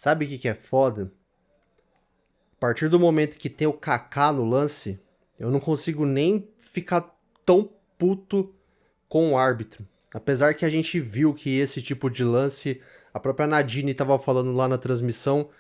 Sabe o que é foda? A partir do momento que tem o Kaká no lance, eu não consigo nem ficar tão puto com o árbitro. Apesar que a gente viu que esse tipo de lance, a própria Nadine estava falando lá na transmissão,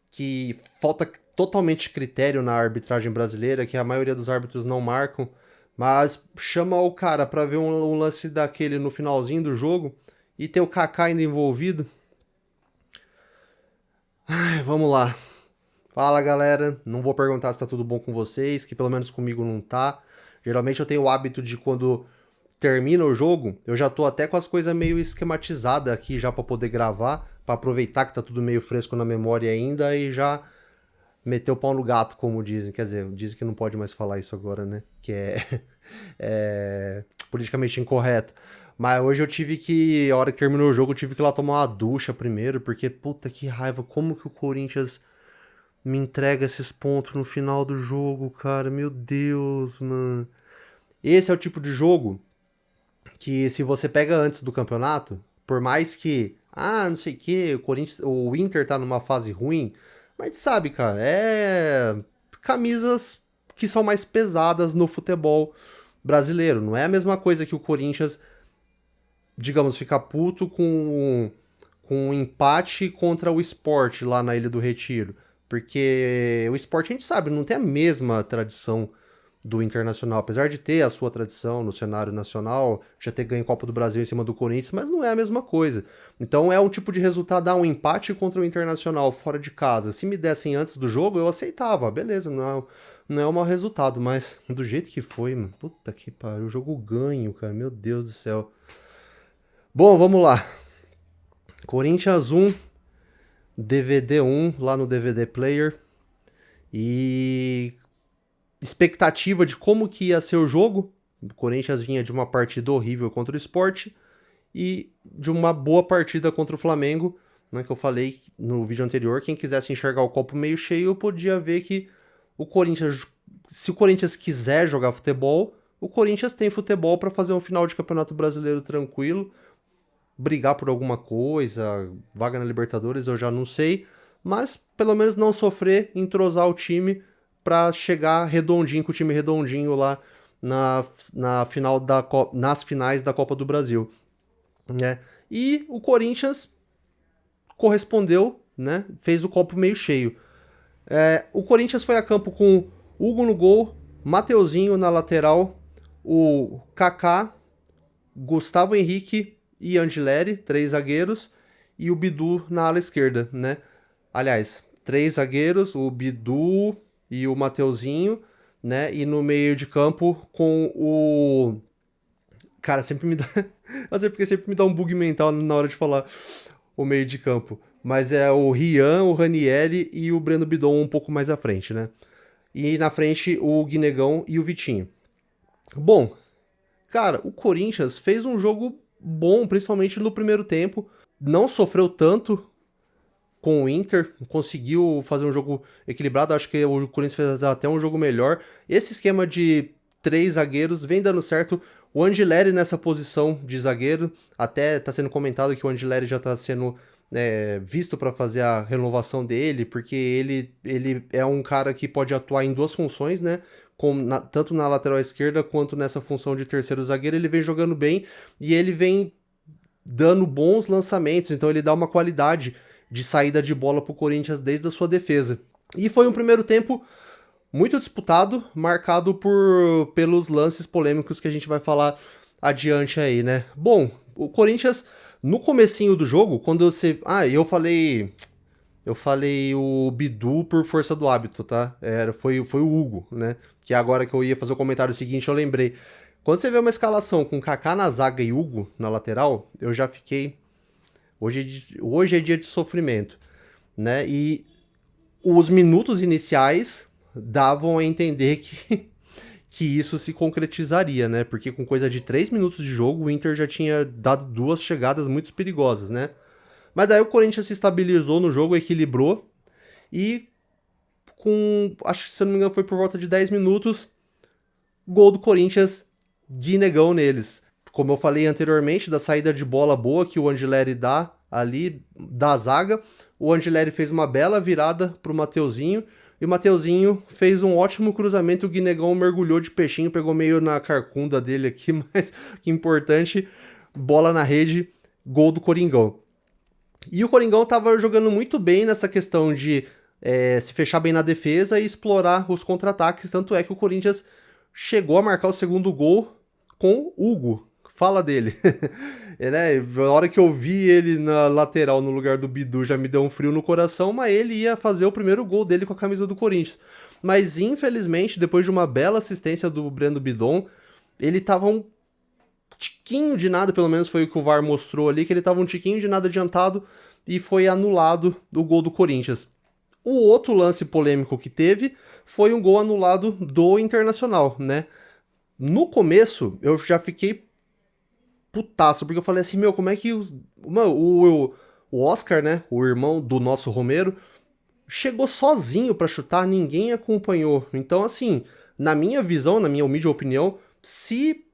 que falta totalmente critério na arbitragem brasileira, que a maioria dos árbitros não marcam, mas chama o cara pra ver um lance daquele no finalzinho do jogo e ter o Kaká ainda envolvido. Ai, vamos lá. Fala galera, não vou perguntar se tá tudo bom com vocês, que pelo menos comigo não tá. Geralmente eu tenho o hábito de quando termina o jogo, eu já tô até com as coisas meio esquematizadas aqui já pra poder gravar, pra aproveitar que tá tudo meio fresco na memória ainda e já meter o pau no gato, como dizem. Quer dizer, dizem que não pode mais falar isso agora, né? Que é politicamente incorreto. Mas hoje eu tive que, a hora que terminou o jogo, eu tive que ir lá tomar uma ducha primeiro, porque puta que raiva, como que o Corinthians me entrega esses pontos no final do jogo, cara? Meu Deus, mano. Esse é o tipo de jogo que se você pega antes do campeonato, por mais que, não sei o que, o Corinthians, o Inter tá numa fase ruim, mas a gente sabe, cara, é camisas que são mais pesadas no futebol brasileiro. Não é a mesma coisa que o Corinthians, digamos, ficar puto com um empate contra o Sport lá na Ilha do Retiro. Porque o Sport a gente sabe, não tem a mesma tradição do Internacional, apesar de ter a sua tradição no cenário nacional, já ter ganho Copa do Brasil em cima do Corinthians, mas não é a mesma coisa. Então é um tipo de resultado, dar um empate contra o Internacional fora de casa. Se me dessem antes do jogo, eu aceitava, beleza, não é um mau resultado, mas do jeito que foi, mano, puta que pariu, o jogo ganho, cara, meu Deus do céu. Bom, vamos lá. Corinthians 1, DVD 1, lá no DVD Player. E expectativa de como que ia ser o jogo. O Corinthians vinha de uma partida horrível contra o Sport e de uma boa partida contra o Flamengo, né, que eu falei no vídeo anterior. Quem quisesse enxergar o copo meio cheio, podia ver que o Corinthians, se o Corinthians quiser jogar futebol, o Corinthians tem futebol para fazer um final de Campeonato Brasileiro tranquilo, brigar por alguma coisa, vaga na Libertadores eu já não sei, mas pelo menos não sofrer, entrosar o time para chegar redondinho, com o time redondinho lá na final nas finais da Copa do Brasil, né? E o Corinthians correspondeu, né? Fez o copo meio cheio. O Corinthians foi a campo com Hugo no gol, Mateuzinho na lateral, o Kaká, Gustavo Henrique e Angileri, 3 zagueiros, e o Bidu na ala esquerda, né? Aliás, 3 zagueiros, o Bidu e o Mateuzinho, né? E no meio de campo com o... Cara, sempre me dá... Não sei porque sempre me dá um bug mental na hora de falar o meio de campo. Mas é o Rian, o Ranieri e o Breno Bidon um pouco mais à frente, né? E na frente o Guinegão e o Vitinho. Bom, cara, o Corinthians fez um jogo bom, principalmente no primeiro tempo. Não sofreu tanto com o Inter, conseguiu fazer um jogo equilibrado. Acho que o Corinthians fez até um jogo melhor. Esse esquema de 3 zagueiros vem dando certo. O Angileri nessa posição de zagueiro, até está sendo comentado que o Angileri já está sendo visto para fazer a renovação dele, porque ele é um cara que pode atuar em duas funções, né? Tanto na lateral esquerda quanto nessa função de terceiro zagueiro. Ele vem jogando bem e ele vem dando bons lançamentos, então ele dá uma qualidade de saída de bola pro Corinthians desde a sua defesa. E foi um primeiro tempo muito disputado, marcado pelos lances polêmicos que a gente vai falar adiante aí, né? Bom, o Corinthians, no comecinho do jogo, quando você... Eu falei o Bidu por força do hábito, tá? Foi o Hugo, né? Que agora que eu ia fazer o comentário seguinte, eu lembrei. Quando você vê uma escalação com Kaká na zaga e Hugo na lateral, eu já fiquei... Hoje é dia de sofrimento, né? E os minutos iniciais davam a entender que isso se concretizaria, né? Porque com coisa de 3 minutos de jogo, o Inter já tinha dado 2 chegadas muito perigosas, né? Mas daí o Corinthians se estabilizou no jogo, equilibrou e acho que se eu não me engano foi por volta de 10 minutos, gol do Corinthians, Guinegão neles. Como eu falei anteriormente, da saída de bola boa que o Angileri dá ali da zaga, o Angileri fez uma bela virada pro Mateuzinho, e o Mateuzinho fez um ótimo cruzamento, o Guinegão mergulhou de peixinho, pegou meio na carcunda dele aqui, mas que importante, bola na rede, gol do Coringão. E o Coringão tava jogando muito bem nessa questão de se fechar bem na defesa e explorar os contra-ataques, tanto é que o Corinthians chegou a marcar o segundo gol com Hugo. Fala dele. Né? Na hora que eu vi ele na lateral no lugar do Bidu já me deu um frio no coração, mas ele ia fazer o primeiro gol dele com a camisa do Corinthians. Mas infelizmente, depois de uma bela assistência do Breno Bidon, ele tava um tiquinho de nada, pelo menos foi o que o VAR mostrou ali, que ele tava um tiquinho de nada adiantado e foi anulado o gol do Corinthians. O outro lance polêmico que teve foi um gol anulado do Internacional, né? No começo, eu já fiquei putaço, porque eu falei assim, meu, como é que o Oscar, né, o irmão do nosso Romero, chegou sozinho pra chutar, ninguém acompanhou. Então, assim, na minha visão, na minha humilde opinião, se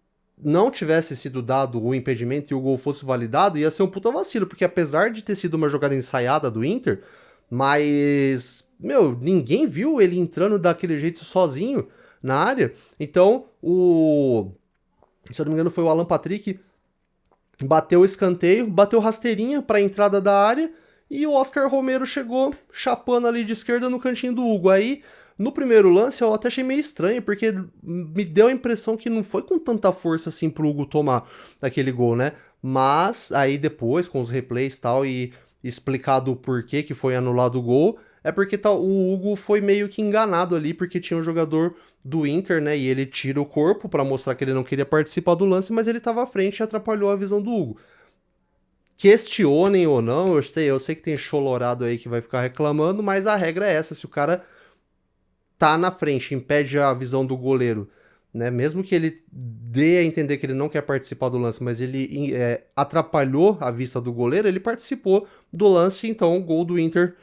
não tivesse sido dado o impedimento e o gol fosse validado, ia ser um puta vacilo, porque apesar de ter sido uma jogada ensaiada do Inter, mas, meu, ninguém viu ele entrando daquele jeito sozinho na área. Então, se eu não me engano, foi o Alan Patrick, bateu o escanteio, bateu rasteirinha pra entrada da área, e o Oscar Romero chegou chapando ali de esquerda no cantinho do Hugo. Aí, no primeiro lance, eu até achei meio estranho, porque me deu a impressão que não foi com tanta força assim pro Hugo tomar aquele gol, né? Mas, aí depois, com os replays e tal, e explicado o porquê que foi anulado o gol, é porque o Hugo foi meio que enganado ali, porque tinha um jogador do Inter, né, e ele tira o corpo pra mostrar que ele não queria participar do lance, mas ele tava à frente e atrapalhou a visão do Hugo. Questionem ou não, eu sei que tem cholorado aí que vai ficar reclamando, mas a regra é essa, se o cara tá na frente, impede a visão do goleiro, né, mesmo que ele dê a entender que ele não quer participar do lance, mas ele atrapalhou a vista do goleiro, ele participou do lance, então o gol do Inter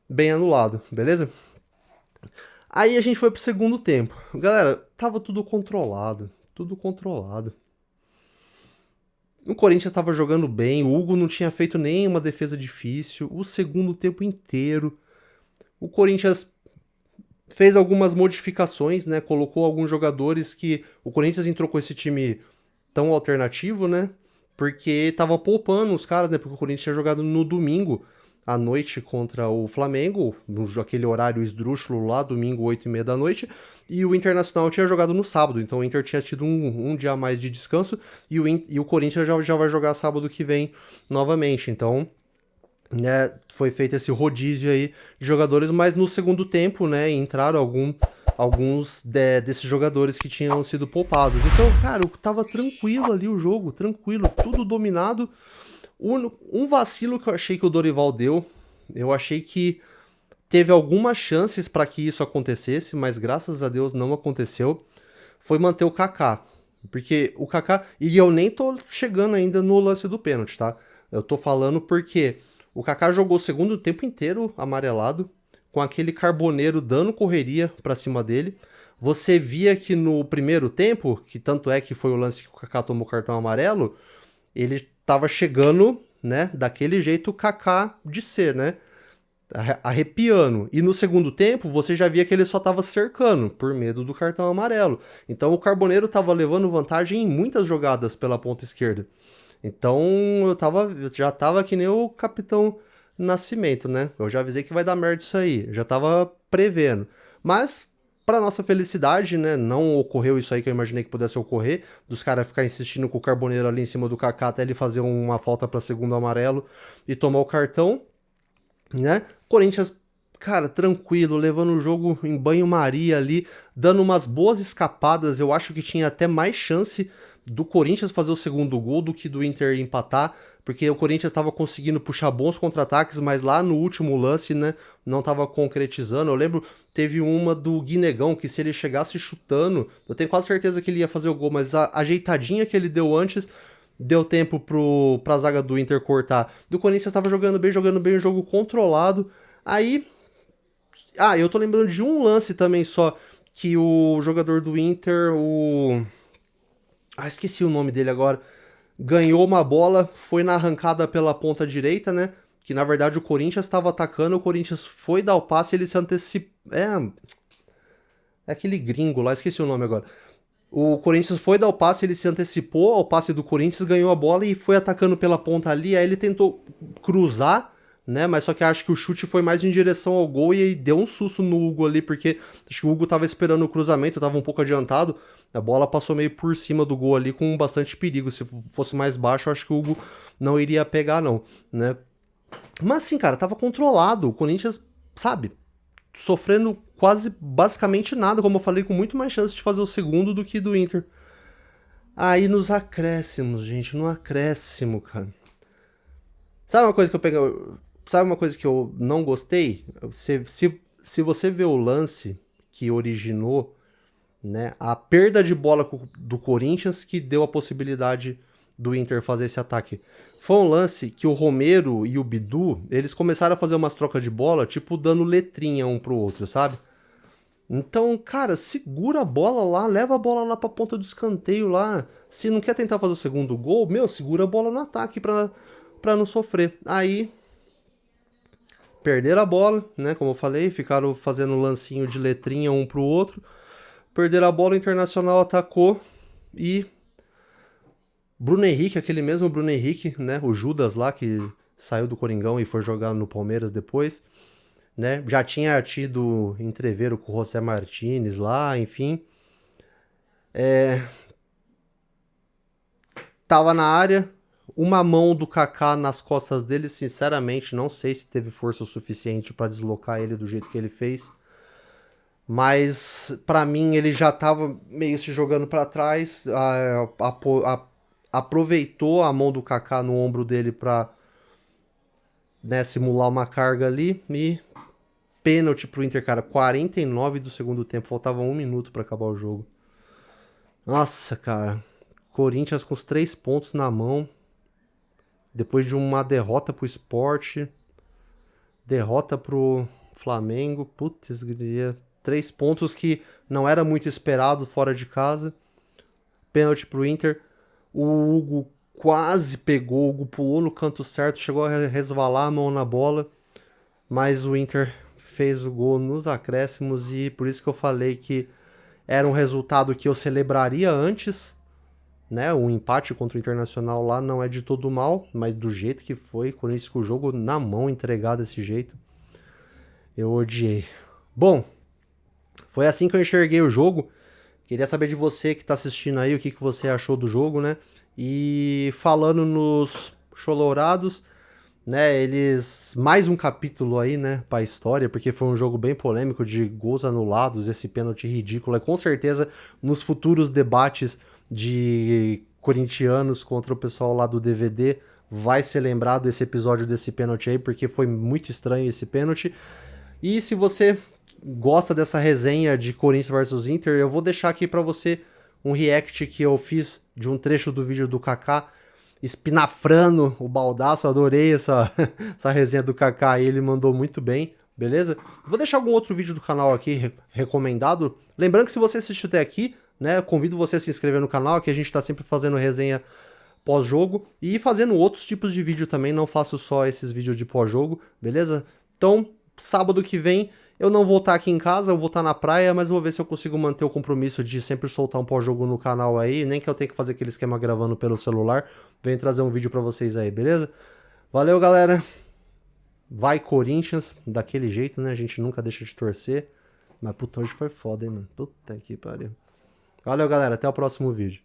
bem anulado, beleza? Aí a gente foi pro segundo tempo. Galera, tava tudo controlado, tudo controlado. O Corinthians estava jogando bem, o Hugo não tinha feito nenhuma defesa difícil, o segundo tempo inteiro. O Corinthians fez algumas modificações, né? Colocou alguns jogadores que... O Corinthians entrou com esse time tão alternativo, né? Porque tava poupando os caras, né? Porque o Corinthians tinha jogado no domingo à noite contra o Flamengo, aquele horário esdrúxulo lá, domingo, 8h30 da noite, e o Internacional tinha jogado no sábado, então o Inter tinha tido um dia a mais de descanso, e o Corinthians já vai jogar sábado que vem novamente, então... né, foi feito esse rodízio aí de jogadores, mas no segundo tempo, né, entraram alguns desses jogadores que tinham sido poupados. Então, cara, tava tranquilo ali o jogo, tranquilo, tudo dominado. Um vacilo que eu achei que o Dorival deu, eu achei que teve algumas chances para que isso acontecesse, mas graças a Deus não aconteceu, foi manter o Kaká. Porque o Kaká... E eu nem tô chegando ainda no lance do pênalti, tá? Eu tô falando porque... O Kaká jogou o segundo tempo inteiro amarelado, com aquele carboneiro dando correria pra cima dele. Você via que no primeiro tempo, que tanto é que foi o lance que o Kaká tomou cartão amarelo, ele tava chegando, né, daquele jeito o Kaká de ser, né, arrepiando. E no segundo tempo, você já via que ele só tava cercando, por medo do cartão amarelo. Então o carboneiro tava levando vantagem em muitas jogadas pela ponta esquerda. Então eu já tava que nem o Capitão Nascimento, né? Eu já avisei que vai dar merda isso aí, eu já tava prevendo. Mas, pra nossa felicidade, né? Não ocorreu isso aí que eu imaginei que pudesse ocorrer, dos caras ficar insistindo com o Carboneiro ali em cima do Kaká até ele fazer uma falta pra segundo amarelo e tomar o cartão, né? Corinthians, cara, tranquilo, levando o jogo em banho-maria ali, dando umas boas escapadas. Eu acho que tinha até mais chance do Corinthians fazer o segundo gol do que do Inter empatar, porque o Corinthians estava conseguindo puxar bons contra-ataques, mas lá no último lance, né, não estava concretizando. Eu lembro, teve uma do Guinegão, que se ele chegasse chutando, eu tenho quase certeza que ele ia fazer o gol, mas a ajeitadinha que ele deu antes, deu tempo pra zaga do Inter cortar. Do Corinthians estava jogando bem, o jogo controlado. Aí... eu tô lembrando de um lance também só, que o jogador do Inter, esqueci o nome dele agora. Ganhou uma bola, foi na arrancada pela ponta direita, né? que na verdade o Corinthians estava atacando, o Corinthians foi dar o passe e ele se antecipou. É aquele gringo lá, esqueci o nome agora. O Corinthians foi dar o passe, ele se antecipou ao passe do Corinthians, ganhou a bola e foi atacando pela ponta ali. Aí ele tentou cruzar, né? Mas só que acho que o chute foi mais em direção ao gol e aí deu um susto no Hugo ali, porque acho que o Hugo tava esperando o cruzamento, tava um pouco adiantado. A bola passou meio por cima do gol ali com bastante perigo. Se fosse mais baixo, acho que o Hugo não iria pegar, não, né? Mas assim, cara, tava controlado. O Corinthians, sabe, sofrendo quase basicamente nada, como eu falei, com muito mais chance de fazer o segundo do que do Inter. Aí nos acréscimos, gente, no acréscimo, cara. Sabe uma coisa que eu peguei? Sabe uma coisa que eu não gostei? Se você vê o lance que originou, né, a perda de bola do Corinthians que deu a possibilidade do Inter fazer esse ataque. Foi um lance que o Romero e o Bidu, eles começaram a fazer umas trocas de bola, tipo, dando letrinha um pro outro, sabe? Então, cara, segura a bola lá, leva a bola lá pra ponta do escanteio lá. Se não quer tentar fazer o segundo gol, meu, segura a bola no ataque pra não sofrer. Aí, perderam a bola, né, como eu falei, ficaram fazendo lancinho de letrinha um pro outro. Perderam a bola, o Internacional atacou e Bruno Henrique, aquele mesmo Bruno Henrique, né, o Judas lá que saiu do Coringão e foi jogar no Palmeiras depois, né, já tinha tido entreveiro com o José Martínez lá, enfim. Tava na área, uma mão do Kaká nas costas dele, sinceramente, não sei se teve força o suficiente pra deslocar ele do jeito que ele fez. Mas pra mim ele já tava meio se jogando pra trás, aproveitou a mão do Kaká no ombro dele pra, né, simular uma carga ali e pênalti pro Inter, cara. 49 do segundo tempo, faltava 1 minuto pra acabar o jogo. Nossa, cara. Corinthians com os 3 pontos na mão, depois de uma derrota pro Sport, derrota pro Flamengo, putz, 3 pontos que não era muito esperado fora de casa. Pênalti pro Inter. O Hugo quase pegou, o Hugo pulou no canto certo, chegou a resvalar a mão na bola, mas o Inter fez o gol nos acréscimos e por isso que eu falei que era um resultado que eu celebraria antes, né? Um empate contra o Internacional lá não é de todo mal, mas do jeito que foi, com isso que o jogo na mão entregado desse jeito, eu odiei. Bom, foi assim que eu enxerguei o jogo. Queria saber de você que tá assistindo aí, o que você achou do jogo, né? E falando nos Cholorados, né? Eles... Mais um capítulo aí, né? Pra história, porque foi um jogo bem polêmico de gols anulados, esse pênalti ridículo. É com certeza nos futuros debates de corintianos contra o pessoal lá do DVD vai ser lembrado esse episódio desse pênalti aí, porque foi muito estranho esse pênalti. E se você gosta dessa resenha de Corinthians versus Inter, eu vou deixar aqui pra você um react que eu fiz de um trecho do vídeo do Kaká espinafrando o baldaço. Eu adorei essa resenha do Kaká, ele mandou muito bem, beleza? Vou deixar algum outro vídeo do canal aqui recomendado. Lembrando que se você assistiu até aqui, né, convido você a se inscrever no canal, que a gente tá sempre fazendo resenha pós-jogo e fazendo outros tipos de vídeo também, não faço só esses vídeos de pós-jogo, beleza? Então, sábado que vem eu não vou estar aqui em casa, eu vou estar na praia, mas vou ver se eu consigo manter o compromisso de sempre soltar um pós-jogo no canal aí, nem que eu tenha que fazer aquele esquema gravando pelo celular. Venho trazer um vídeo pra vocês aí, beleza? Valeu, galera! Vai Corinthians, daquele jeito, né? A gente nunca deixa de torcer. Mas puta, hoje foi foda, hein, mano? Puta que pariu. Valeu, galera. Até o próximo vídeo.